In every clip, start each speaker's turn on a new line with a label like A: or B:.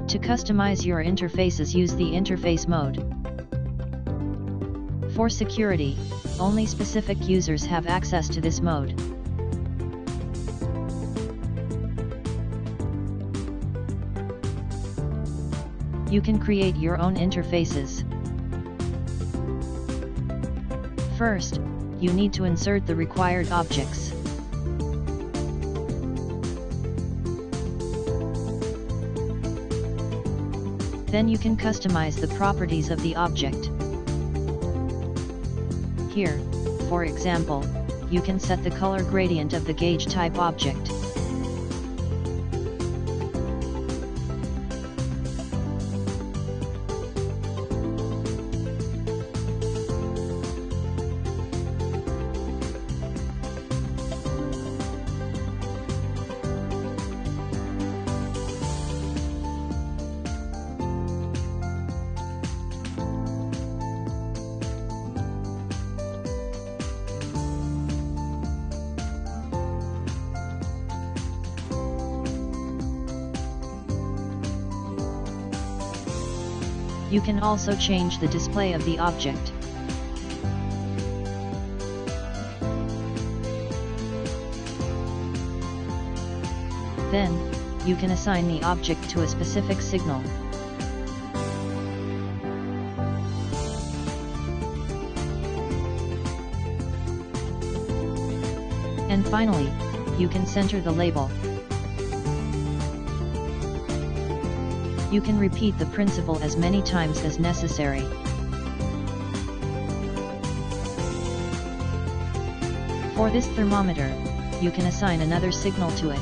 A: To customize your interfaces, use the interface mode. For security, only specific users have access to this mode. You can create your own interfaces. First, you need to insert the required objects. Then you can customize the properties of the object. Here, for example, you can set the color gradient of the gauge type object. You can also change the display of the object. Then, you can assign the object to a specific signal. And finally, you can center the label. You can repeat the principle as many times as necessary. For this thermometer, you can assign another signal to it.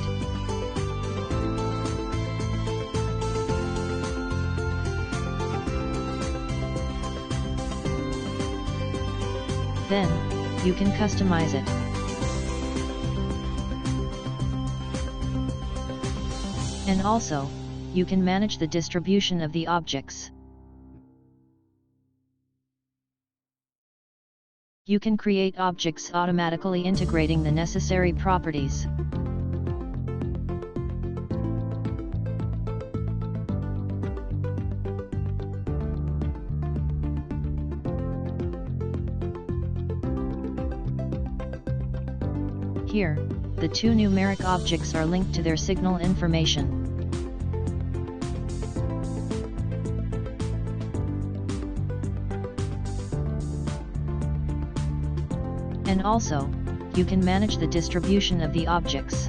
A: Then, you can customize it. And also, you can manage the distribution of the objects. You can create objects automatically integrating the necessary properties. Here, the two numeric objects are linked to their signal information. And also, you can manage the distribution of the objects.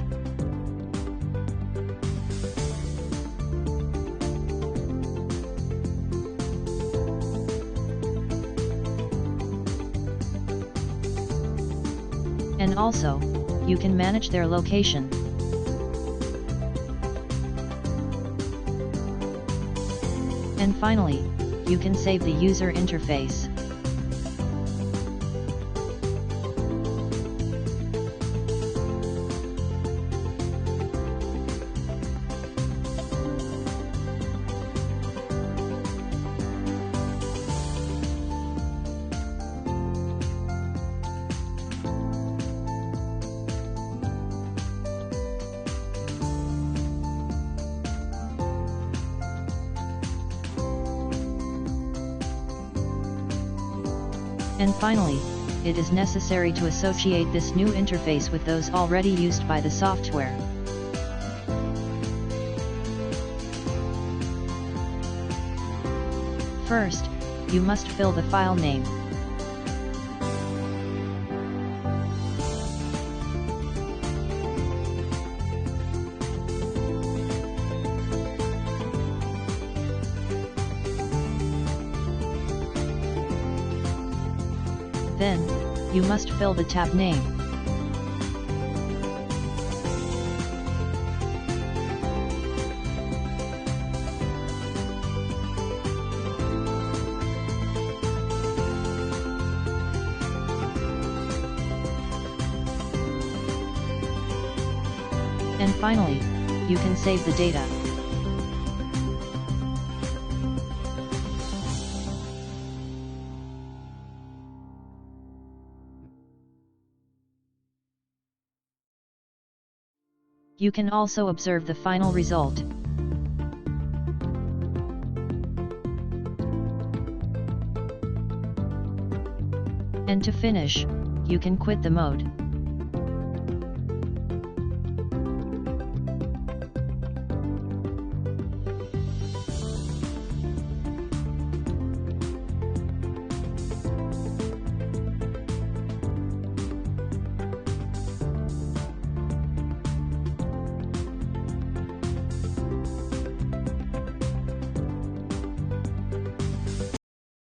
A: And also, you can manage their location. And finally, you can save the user interface. And finally, it is necessary to associate this new interface with those already used by the software. First, you must fill the file name. Then, you must fill the tab name. And finally, you can save the data. You can also observe the final result. And to finish, you can quit the mode.